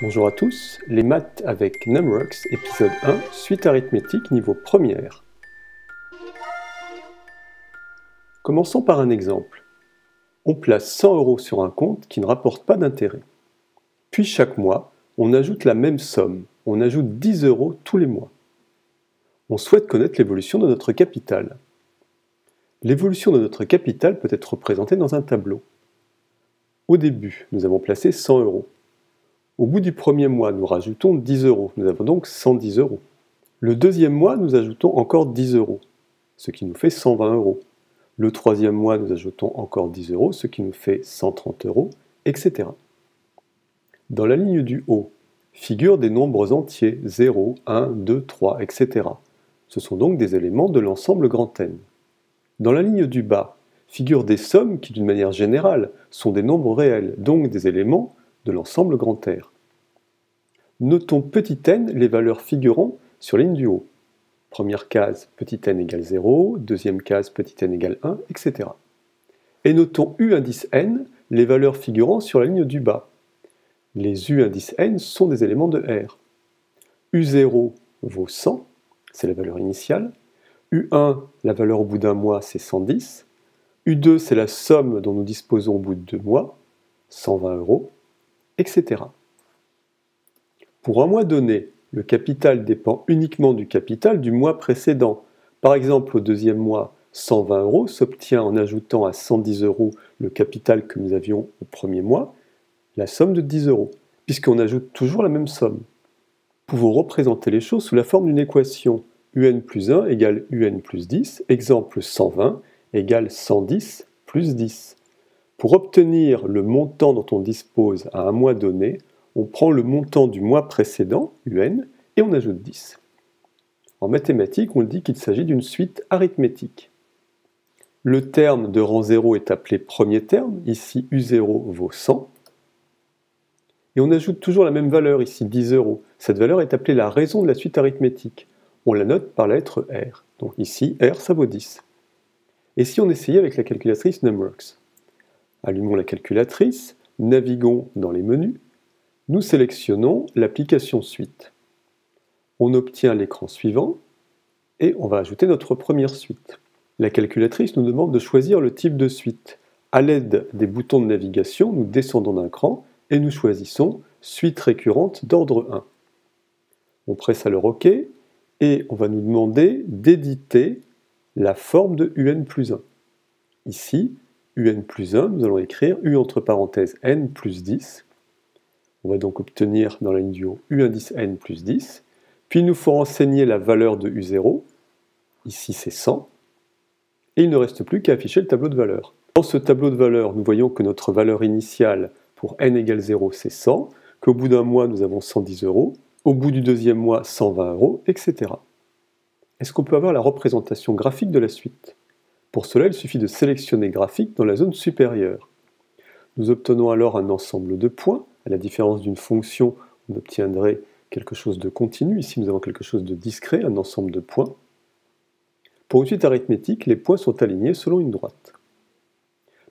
Bonjour à tous, les maths avec Numworks, épisode 1, suite arithmétique niveau première. Commençons par un exemple. On place 100 € sur un compte qui ne rapporte pas d'intérêt. Puis chaque mois, on ajoute la même somme, on ajoute 10 € tous les mois. On souhaite connaître l'évolution de notre capital. L'évolution de notre capital peut être représentée dans un tableau. Au début, nous avons placé 100 €. Au bout du premier mois, nous rajoutons 10 €. Nous avons donc 110 €. Le deuxième mois, nous ajoutons encore 10 €, ce qui nous fait 120 €. Le troisième mois, nous ajoutons encore 10 €, ce qui nous fait 130 €, etc. Dans la ligne du haut, figurent des nombres entiers, 0, 1, 2, 3, etc. Ce sont donc des éléments de l'ensemble grand N. Dans la ligne du bas, figurent des sommes qui, d'une manière générale, sont des nombres réels, donc des éléments de l'ensemble grand R. Notons petit n les valeurs figurant sur la ligne du haut. Première case, petit n égale 0, deuxième case, petit n égale 1, etc. Et notons U indice n les valeurs figurant sur la ligne du bas. Les U indice n sont des éléments de R. U0 vaut 100, c'est la valeur initiale. U1, la valeur au bout d'un mois, c'est 110. U2, c'est la somme dont nous disposons au bout de 2 mois, 120 €, etc. Pour un mois donné, le capital dépend uniquement du capital du mois précédent. Par exemple, au deuxième mois, 120 € s'obtient en ajoutant à 110 € le capital que nous avions au premier mois, la somme de 10 €, puisqu'on ajoute toujours la même somme. Nous pouvons représenter les choses sous la forme d'une équation UN plus 1 égale UN plus 10, exemple 120 égale 110 plus 10. Pour obtenir le montant dont on dispose à un mois donné, on prend le montant du mois précédent, UN, et on ajoute 10. En mathématiques, on dit qu'il s'agit d'une suite arithmétique. Le terme de rang 0 est appelé premier terme, ici U0 vaut 100. Et on ajoute toujours la même valeur, ici 10 €. Cette valeur est appelée la raison de la suite arithmétique. On la note par la lettre R. Donc ici, R, ça vaut 10. Et si on essayait avec la calculatrice Numworks? Allumons la calculatrice, naviguons dans les menus, nous sélectionnons l'application Suite. On obtient l'écran suivant et on va ajouter notre première suite. La calculatrice nous demande de choisir le type de suite. À l'aide des boutons de navigation, nous descendons d'un cran et nous choisissons Suite récurrente d'ordre 1. On presse alors OK et on va nous demander d'éditer la forme de UN plus 1. Ici, UN plus 1, nous allons écrire U entre parenthèses N plus 10. On va donc obtenir dans la ligne du haut U indice N plus 10. Puis il nous faut renseigner la valeur de U0. Ici c'est 100. Et il ne reste plus qu'à afficher le tableau de valeurs. Dans ce tableau de valeurs, nous voyons que notre valeur initiale pour N égale 0 c'est 100, qu'au bout d'un mois nous avons 110 €, au bout du deuxième mois 120 €, etc. Est-ce qu'on peut avoir la représentation graphique de la suite? Pour cela, il suffit de sélectionner graphique dans la zone supérieure. Nous obtenons alors un ensemble de points. À la différence d'une fonction, on obtiendrait quelque chose de continu. Ici, nous avons quelque chose de discret, un ensemble de points. Pour une suite arithmétique, les points sont alignés selon une droite.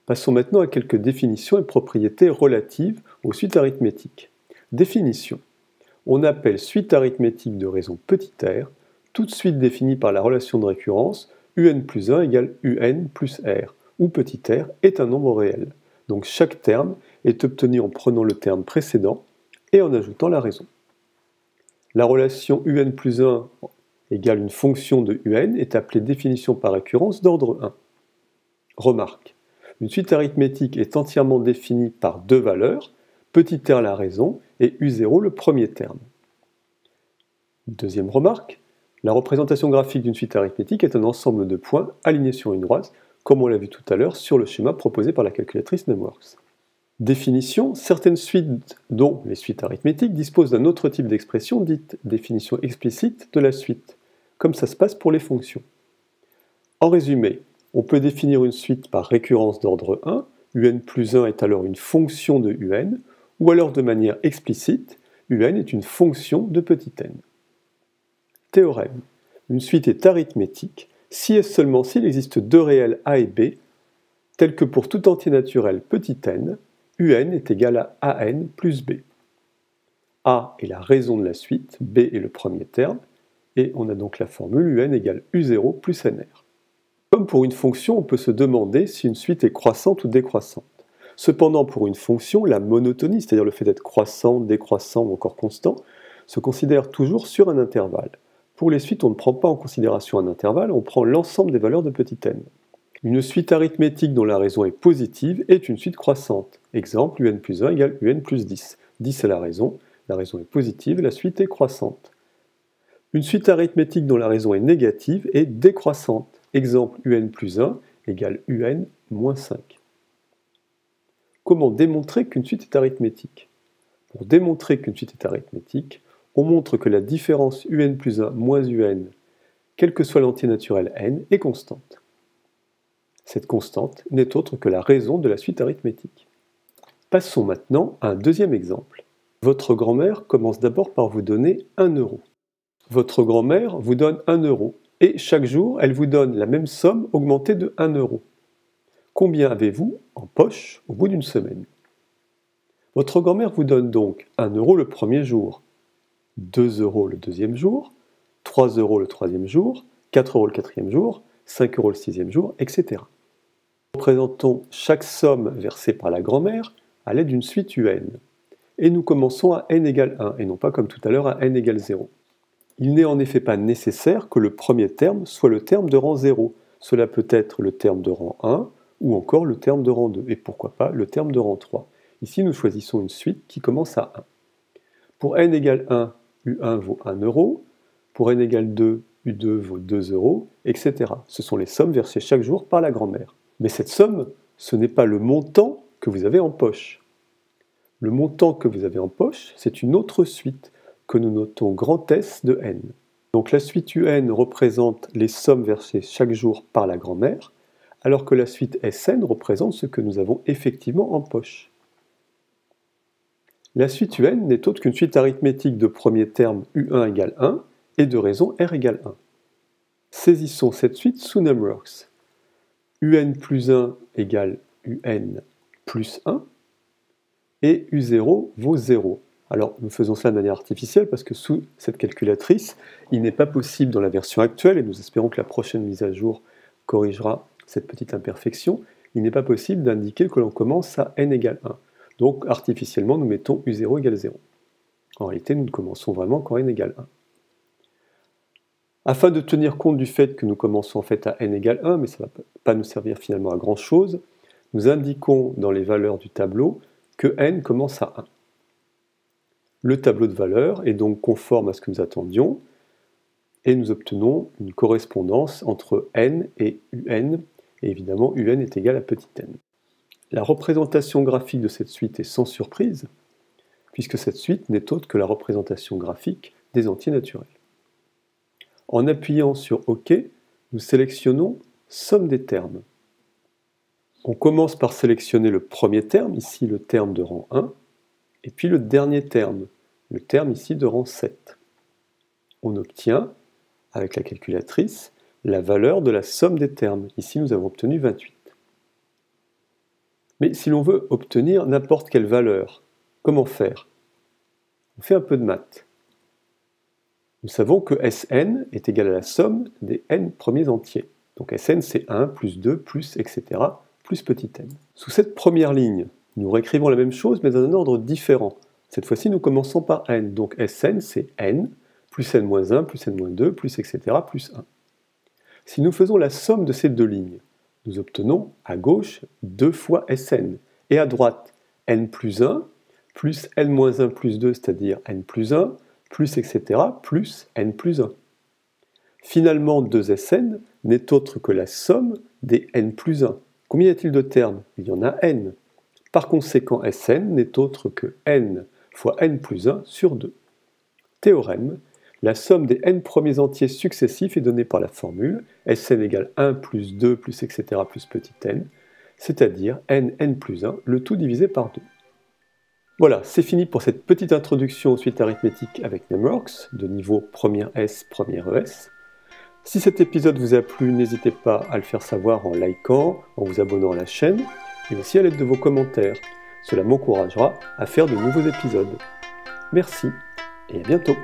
Passons maintenant à quelques définitions et propriétés relatives aux suites arithmétiques. Définition. On appelle suite arithmétique de raison petit r toute suite définie par la relation de récurrence UN plus 1 égale UN plus R, où petit r est un nombre réel. Donc chaque terme est obtenu en prenant le terme précédent et en ajoutant la raison. La relation UN plus 1 égale une fonction de UN est appelée définition par récurrence d'ordre 1. Remarque, une suite arithmétique est entièrement définie par deux valeurs, petit r la raison et U0 le premier terme. Deuxième remarque, la représentation graphique d'une suite arithmétique est un ensemble de points alignés sur une droite, comme on l'a vu tout à l'heure sur le schéma proposé par la calculatrice Numworks. Définition, certaines suites, dont les suites arithmétiques, disposent d'un autre type d'expression dite définition explicite de la suite, comme ça se passe pour les fonctions. En résumé, on peut définir une suite par récurrence d'ordre 1, UN plus 1 est alors une fonction de UN, ou alors de manière explicite, UN est une fonction de petit n. Théorème. Une suite est arithmétique si et seulement s'il existe deux réels A et B, tels que pour tout entier naturel petit n, UN est égal à AN plus B. A est la raison de la suite, B est le premier terme, et on a donc la formule UN égale U0 plus NR. Comme pour une fonction, on peut se demander si une suite est croissante ou décroissante. Cependant, pour une fonction, la monotonie, c'est-à-dire le fait d'être croissant, décroissant ou encore constant, se considère toujours sur un intervalle. Pour les suites, on ne prend pas en considération un intervalle, on prend l'ensemble des valeurs de petit n. Une suite arithmétique dont la raison est positive est une suite croissante. Exemple, UN plus 1 égale UN plus 10. 10 est la raison est positive, la suite est croissante. Une suite arithmétique dont la raison est négative est décroissante. Exemple, UN plus 1 égale UN moins 5. Comment démontrer qu'une suite est arithmétique? Pour démontrer qu'une suite est arithmétique, on montre que la différence UN plus 1 moins UN, quel que soit l'entier naturel n, est constante. Cette constante n'est autre que la raison de la suite arithmétique. Passons maintenant à un deuxième exemple. Votre grand-mère commence d'abord par vous donner 1 euro. Votre grand-mère vous donne 1 euro et chaque jour, elle vous donne la même somme augmentée de 1 euro. Combien avez-vous en poche au bout d'une semaine? Votre grand-mère vous donne donc 1 euro le premier jour, 2 euros le deuxième jour, 3 euros le troisième jour, 4 euros le quatrième jour, 5 euros le sixième jour, etc. Représentons chaque somme versée par la grand-mère à l'aide d'une suite UN. Et nous commençons à n égale 1, et non pas comme tout à l'heure à n égale 0. Il n'est en effet pas nécessaire que le premier terme soit le terme de rang 0. Cela peut être le terme de rang 1, ou encore le terme de rang 2, et pourquoi pas le terme de rang 3. Ici, nous choisissons une suite qui commence à 1. Pour n égale 1, U1 vaut 1 euro. Pour n égale 2, U2 vaut 2 euros, etc. Ce sont les sommes versées chaque jour par la grand-mère. Mais cette somme, ce n'est pas le montant que vous avez en poche. Le montant que vous avez en poche, c'est une autre suite que nous notons grand S de n. Donc la suite UN représente les sommes versées chaque jour par la grand-mère, alors que la suite Sn représente ce que nous avons effectivement en poche. La suite UN n'est autre qu'une suite arithmétique de premier terme U1 égale 1 et de raison R égale 1. Saisissons cette suite sous numworks. UN plus 1 égale UN plus 1 et U0 vaut 0. Alors nous faisons cela de manière artificielle parce que sous cette calculatrice, il n'est pas possible dans la version actuelle, et nous espérons que la prochaine mise à jour corrigera cette petite imperfection, il n'est pas possible d'indiquer que l'on commence à n égale 1. Donc artificiellement nous mettons U0 égale 0. En réalité nous ne commençons vraiment quand n égale 1. Afin de tenir compte du fait que nous commençons en fait à n égale 1, mais ça ne va pas nous servir finalement à grand chose, nous indiquons dans les valeurs du tableau que n commence à 1. Le tableau de valeurs est donc conforme à ce que nous attendions, et nous obtenons une correspondance entre n et un, et évidemment un est égal à petit n. La représentation graphique de cette suite est sans surprise, puisque cette suite n'est autre que la représentation graphique des entiers naturels. En appuyant sur OK, nous sélectionnons somme des termes. On commence par sélectionner le premier terme, ici le terme de rang 1, et puis le dernier terme, le terme ici de rang 7. On obtient, avec la calculatrice, la valeur de la somme des termes. Ici, nous avons obtenu 28. Mais si l'on veut obtenir n'importe quelle valeur, comment faire? On fait un peu de maths. Nous savons que Sn est égal à la somme des n premiers entiers. Donc Sn, c'est 1, plus 2, plus, etc., plus petit n. Sous cette première ligne, nous réécrivons la même chose, mais dans un ordre différent. Cette fois-ci, nous commençons par n. Donc Sn, c'est n, plus n-1, plus n-2, plus, etc., plus 1. Si nous faisons la somme de ces deux lignes, nous obtenons à gauche 2 fois Sn, et à droite n plus 1, plus n-1 plus 2, c'est-à-dire n plus 1, plus, etc., plus n plus 1. Finalement, 2Sn n'est autre que la somme des n plus 1. Combien y a-t-il de termes? Il y en a n. Par conséquent, Sn n'est autre que n fois n plus 1 sur 2. Théorème, la somme des n premiers entiers successifs est donnée par la formule Sn égale 1 plus 2 plus, etc., plus petit n, c'est-à-dire n plus 1, le tout divisé par 2. Voilà, c'est fini pour cette petite introduction aux suites arithmétiques avec numworks, de niveau première S, première ES. Si cet épisode vous a plu, n'hésitez pas à le faire savoir en likant, en vous abonnant à la chaîne, et aussi à l'aide de vos commentaires. Cela m'encouragera à faire de nouveaux épisodes. Merci et à bientôt.